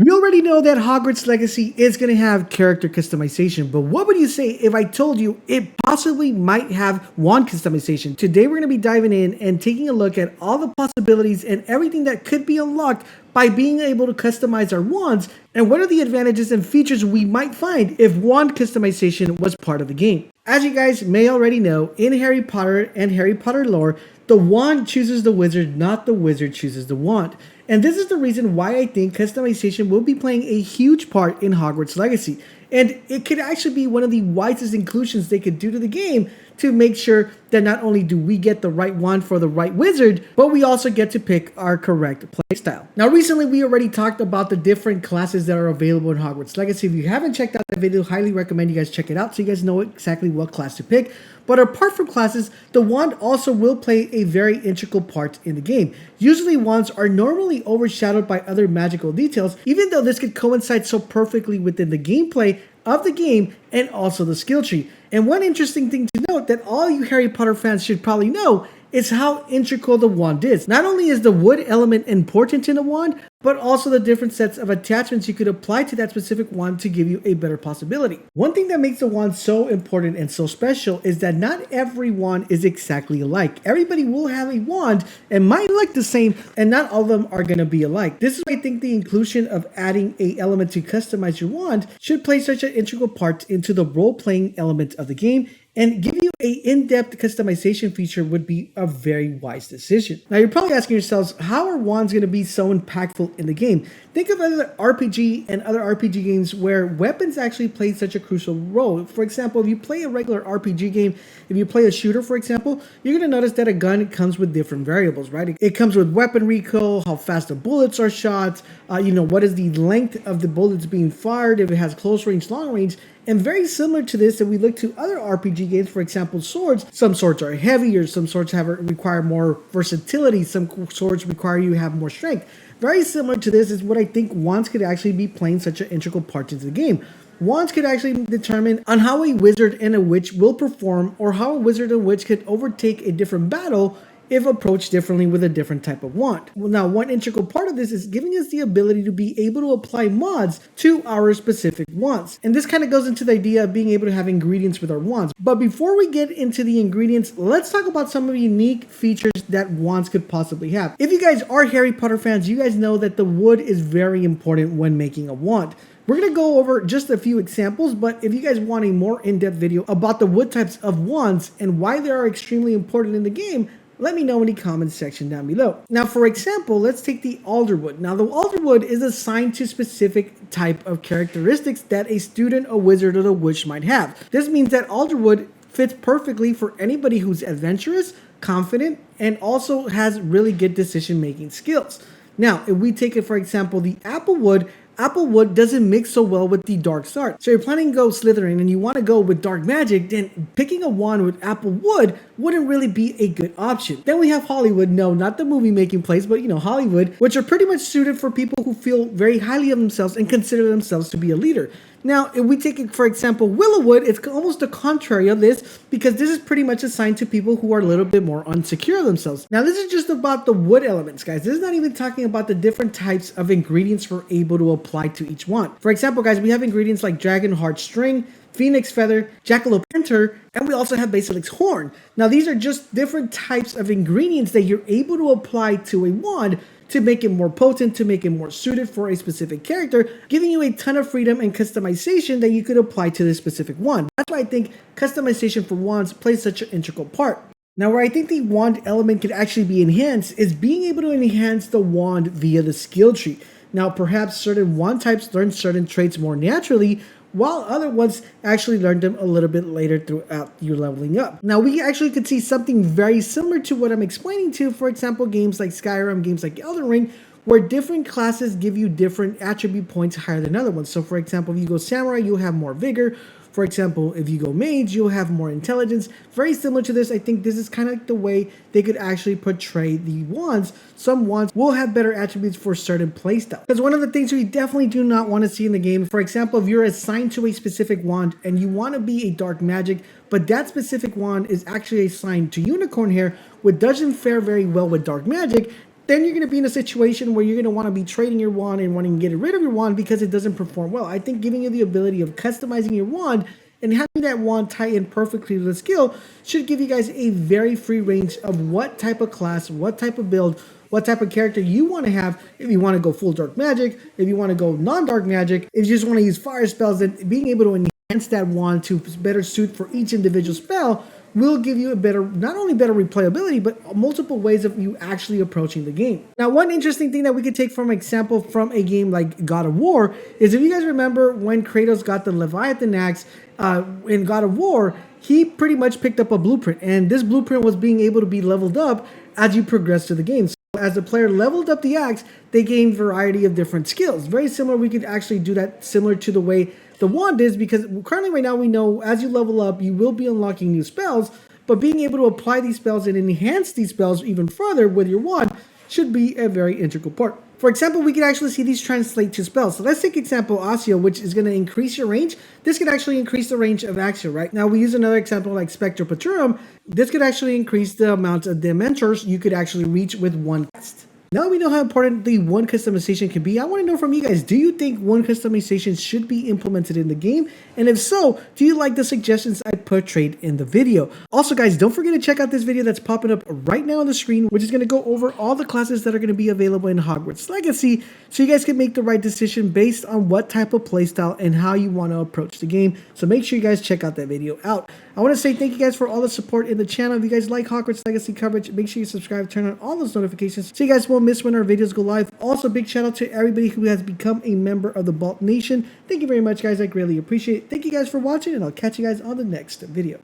We already know that Hogwarts Legacy is going to have character customization, but what would you say if I told you it possibly might have wand customization? Today we're going to be diving in and taking a look at all the possibilities and everything that could be unlocked by being able to customize our wands, and what are the advantages and features we might find if wand customization was part of the game. As you guys may already know, in Harry Potter and Harry Potter lore, the wand chooses the wizard, not the wizard chooses the wand. And this is the reason why I think customization will be playing a huge part in Hogwarts Legacy. And it could actually be one of the wisest inclusions they could do to the game to make sure that not only do we get the right wand for the right wizard, but we also get to pick our correct playstyle. Now, recently we already talked about the different classes that are available in Hogwarts Legacy. If you haven't checked out that video, highly recommend you guys check it out so you guys know exactly what class to pick. But apart from classes, the wand also will play a very integral part in the game. Usually wands are normally overshadowed by other magical details, even though this could coincide so perfectly within the gameplay of the game and also the skill tree. And one interesting thing to note that all you Harry Potter fans should probably know is how integral the wand is. Not only is the wood element important in the wand, but also the different sets of attachments you could apply to that specific wand to give you a better possibility. One thing that makes the wand so important and so special is that not every wand is exactly alike. Everybody will have a wand and might look the same, and not all of them are going to be alike. This is why I think the inclusion of adding an element to customize your wand should play such an integral part into the role-playing element of the game, and giving you an in-depth customization feature would be a very wise decision. Now, you're probably asking yourselves, how are wands going to be so impactful in the game? Think of other RPG and other RPG games where weapons actually play such a crucial role. For example, if you play a regular RPG game, if you play a shooter, for example, you're going to notice that a gun comes with different variables, right? It comes with weapon recoil, how fast the bullets are shot, what is the length of the bullets being fired, if it has close range, long range. And very similar to this, if we look to other RPG games, for example, swords, some swords are heavier, some swords require more versatility, some swords require you to have more strength. Very similar to this is what I think wands could actually be playing such an integral part into the game. Wands could actually determine on how a wizard and a witch will perform, or how a wizard and witch could overtake a different battle if approached differently with a different type of wand. Well, now, one integral part of this is giving us the ability to be able to apply mods to our specific wands. And this kind of goes into the idea of being able to have ingredients with our wands. But before we get into the ingredients, let's talk about some of the unique features that wands could possibly have. If you guys are Harry Potter fans, you guys know that the wood is very important when making a wand. We're going to go over just a few examples, but if you guys want a more in-depth video about the wood types of wands and why they are extremely important in the game, let me know in the comments section down below. Now, for example, let's take the alderwood. Now, the alderwood is assigned to specific type of characteristics that a student, a wizard, or a witch might have. This means that alderwood fits perfectly for anybody who's adventurous, confident, and also has really good decision-making skills. Now, if we take it, for example, the applewood doesn't mix so well with the dark art. So you're planning to go Slytherin and you want to go with dark magic, then picking a wand with applewood wouldn't really be a good option. Then we have Hollywood. No, not the movie making place, but Hollywood, which are pretty much suited for people who feel very highly of themselves and consider themselves to be a leader. Now, if we take it, for example, Willowwood, it's almost the contrary of this, because this is pretty much assigned to people who are a little bit more unsecure of themselves. Now, this is just about the wood elements, guys. This is not even talking about the different types of ingredients we're able to apply to each one. For example, guys, we have ingredients like Dragon Heart String, Phoenix Feather, Jackalope Enter, and we also have Basilic's Horn. Now, these are just different types of ingredients that you're able to apply to a wand to make it more potent, to make it more suited for a specific character, giving you a ton of freedom and customization that you could apply to this specific wand. That's why I think customization for wands plays such an integral part. Now, where I think the wand element could actually be enhanced is being able to enhance the wand via the skill tree. Now, perhaps certain wand types learn certain traits more naturally, while other ones actually learn them a little bit later throughout your leveling up. Now, we actually could see something very similar to what I'm explaining to, for example, games like Skyrim, games like Elden Ring, where different classes give you different attribute points higher than other ones. So, for example, if you go Samurai, you'll have more vigor. For example, if you go Mage, you'll have more intelligence. Very similar to this, I think this is kind of like the way they could actually portray the wands. Some wands will have better attributes for certain playstyle. Because one of the things we definitely do not want to see in the game, for example, if you're assigned to a specific wand and you want to be a dark magic, but that specific wand is actually assigned to unicorn hair, which doesn't fare very well with dark magic, then you're going to be in a situation where you're going to want to be trading your wand and wanting to get rid of your wand because it doesn't perform well. I think giving you the ability of customizing your wand and having that wand tie in perfectly to the skill should give you guys a very free range of what type of class, what type of build, what type of character you want to have. If you want to go full dark magic, if you want to go non-dark magic, if you just want to use fire spells, then being able to enhance that wand to better suit for each individual spell will give you a better, not only better replayability, but multiple ways of you actually approaching the game. Now, one interesting thing that we could take from example from a game like God of War is, if you guys remember when Kratos got the Leviathan axe in God of War, he pretty much picked up a blueprint, and this blueprint was being able to be leveled up as you progress through the game. So as the player leveled up the axe, they gained variety of different skills. Very similar, we could actually do that similar to the way the wand is, because currently right now we know as you level up, you will be unlocking new spells, but being able to apply these spells and enhance these spells even further with your wand should be a very integral part. For example, we can actually see these translate to spells. So let's take example Accio, which is going to increase your range. This could actually increase the range of Accio, right? Now we use another example like Spectre Patruum. This could actually increase the amount of Dementors you could actually reach with one cast. Now we know how important the wand customization can be. I want to know from you guys, do you think wand customization should be implemented in the game? And if so, do you like the suggestions I portrayed in the video? Also guys, don't forget to check out this video that's popping up right now on the screen, which is going to go over all the classes that are going to be available in Hogwarts Legacy, so you guys can make the right decision based on what type of playstyle and how you want to approach the game. So make sure you guys check out that video out. I want to say thank you guys for all the support in the channel. If you guys like Hogwarts Legacy coverage, make sure you subscribe, turn on all those notifications so you guys won't miss when our videos go live. Also, big shout out to everybody who has become a member of the Bolt Nation. Thank you very much, guys. I greatly appreciate it. Thank you guys for watching, and I'll catch you guys on the next video.